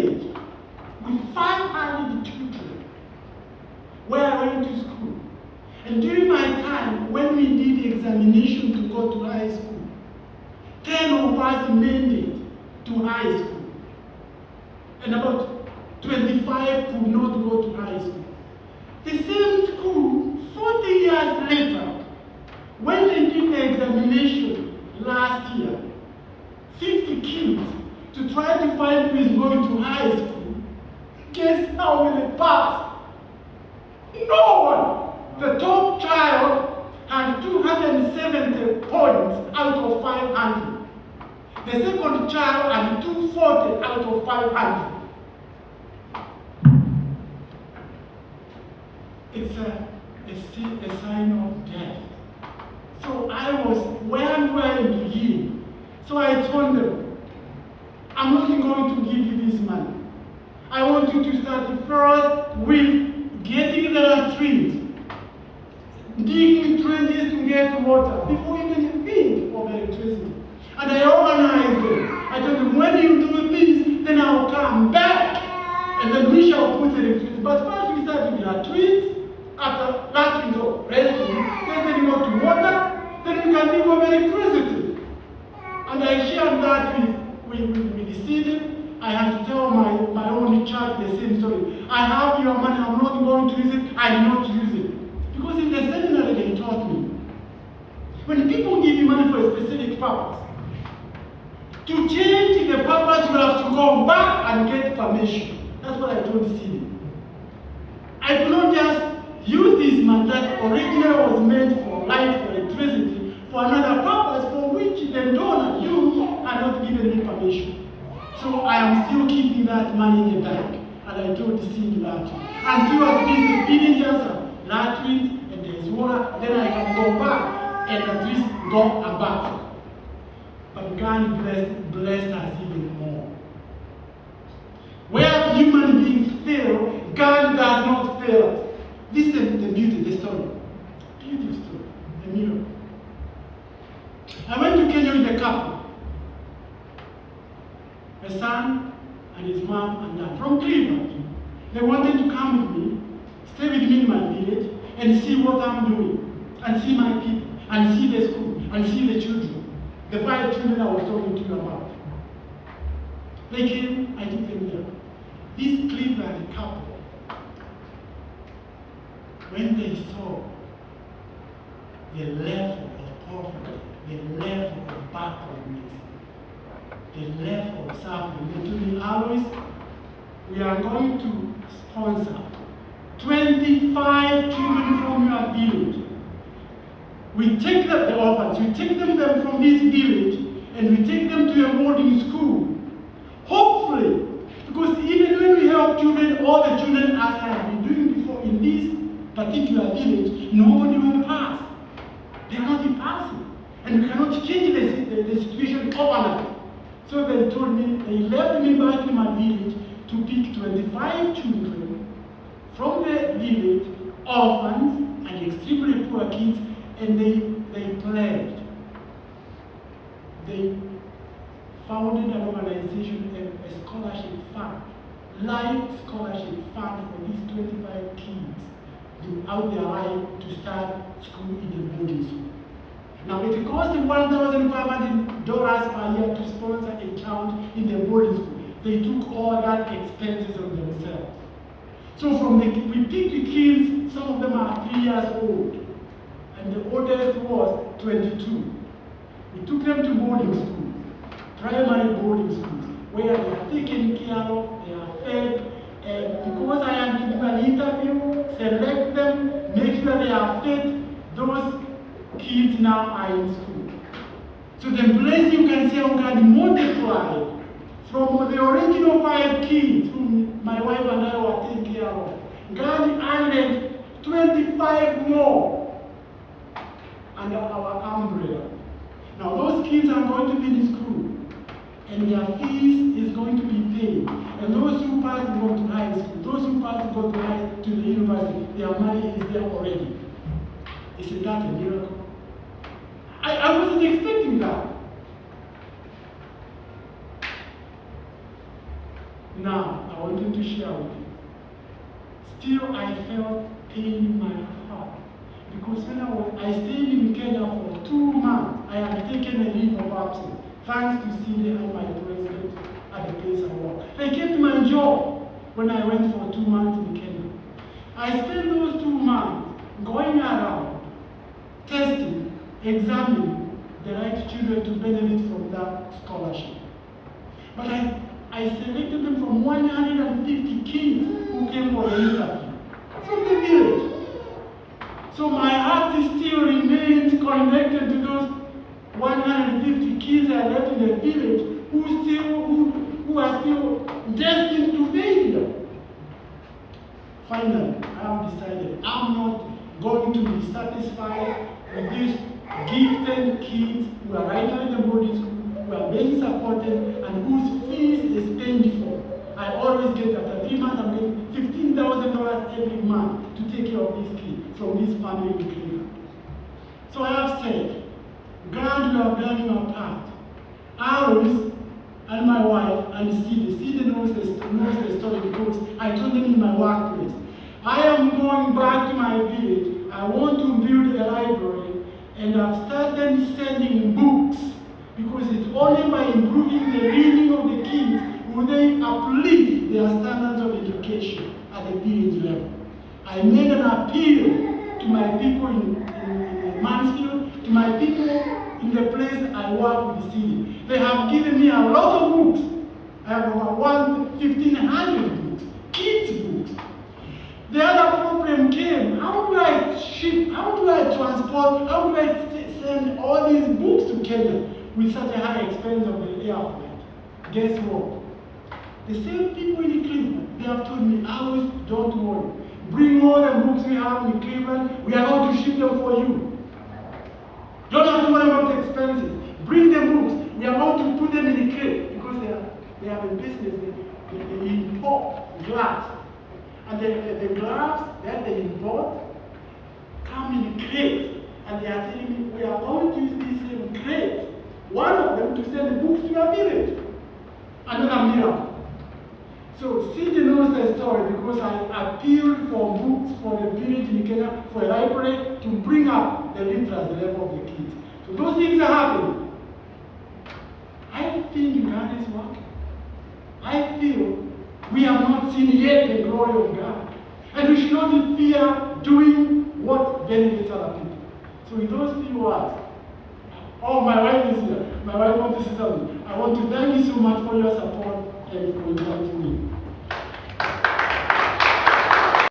with 500 children where I went to school. And during my time, when we did examination to go to high school, 10 of us made it to high school. And about 25 could not go to high school. The same school, 40 years later, when they did the examination last year, 50 kids, to try to find who is going to high school, guess how many passed? No one! The top child had 270 points out of 500. The second child had 240 out of 500. It's a sign of death. So where do I begin? So I told them, I'm not going to give you this money. I want you to start first with getting the latrines, digging trenches to get water before you even think of electricity. And I organized them. I told them, when you do this, then I'll come back and then we shall put electricity. But first we start with latrines. After latrines or restroom, then you go to water, then you can think of electricity. And I shared that with the city. I had to tell my own church the same story. I have your money, I'm not going to use it, I did not use it. Because in the seminary they taught me, when people give you money for a specific purpose, to change the purpose you have to go back and get permission. That's what I told the city. I could not just use this money that originally was meant for light, for electricity, for another purpose for which the donor, you, are not given me permission. So I am still keeping that money in the bank. And I told the city that until at least the villagers have latrines and there is water, then I can go back and at least go above. But God blessed us even more. Where human beings fail, God does not fail us. This is the beauty, the story. Beautiful story, the miracle. I went to Kenya with a couple. A son and his mom and dad from Cleveland. They wanted to come with me, stay with me in my village, and see what I'm doing, and see my people, and see the school, and see the children. The 5 children I was talking to you about. They came, I took them there. This Cleveland couple, when they saw the level of poverty, the level of backwardness, the level of suffering, they told me, Alois, we are going to sponsor 25 children from your village. We take them, the orphans, we take them from this village and we take them to a boarding school. Hopefully, because even when we help children, all the children, as I have been doing before in this particular village, nobody will pass. They are not impassive. And we cannot change the situation overnight. So they told me, they left me back in my village to pick 25 children from the village, orphans and extremely poor kids, and they pledged. They founded an organization, a scholarship fund, life scholarship fund for these 25 kids throughout their life to start school in a boarding school. Now it costs $1,500 per year to sponsor a child in the boarding school. They took all that expenses on themselves. So we picked the kids, some of them are 3 years old, and the oldest was 22. We took them to boarding schools, primary boarding schools, where they are taken care of, they are fed, and because I am to do an interview, select them, make sure they are fed, those kids now are in school. So the blessing, you can say, oh God, multiplied from the original 5 kids whom my wife and I were taking care of. God added 25 more under our umbrella. Now those kids are going to be in school, and their fees is going to be paid. And those who pass go to high school, those who pass go to the university, their money is there already. Isn't that a miracle? I wasn't expecting that. Now, I wanted to share with you. Still, I felt pain in my heart. Because when I stayed in Kenya for 2 months, I had taken a leave of absence, thanks to CD and my president at the place I work. They kept my job when I went for 2 months in Kenya. I spent those 2 months going around, testing, examining the right children to benefit from that scholarship. But I selected them from 150 kids who came for the interview from the village. So my heart still remains connected to those 150 kids I left in the village who are still destined to failure. Finally, I have decided I'm not going to be satisfied with these gifted kids who are right now in the boarding school, who are being supported, and whose fees is paid for. I always get, after 3 months, I'm getting $15,000 every month to take care of these kids from this family in Cleveland. So I have said, God, you have done your part. Alois and my wife and Steve knows the story because I told them in my workplace. I am going back to my village. I want to build a library, and I've started sending books because it's only by improving the reading of the kids will they uplift their standards of education at the village level. I made an appeal to my people in Mansfield, to my people in the place I work with the city. They have given me a lot of books. I have over 1,500 books, kids' books. The other problem came, how do I ship, how do I transport, how do I send all these books to Kenya with such a high expense of the air flight? Guess what? The same people in Cleveland, they have told me, Alois, don't worry. Bring all the books we have in Cleveland, we are going to ship them for you. Don't have to worry about the expenses. Bring the books, we are going to put them in a crate because they have a business, they import glass. And the gloves that they import come in crates. And they are telling me, we are going to use these same crates, one of them to send the books to your village. Another miracle. So Cindy knows the story because I appealed for books for the village in Kenya, for a library to bring up the literacy level of the kids. So those things are happening. I think God is working. I feel we have not seen yet the glory of God. And we should not fear doing what benefits other people. So with those few words, oh, my wife is here. My wife wants to say something. I want to thank you so much for your support and for inviting me.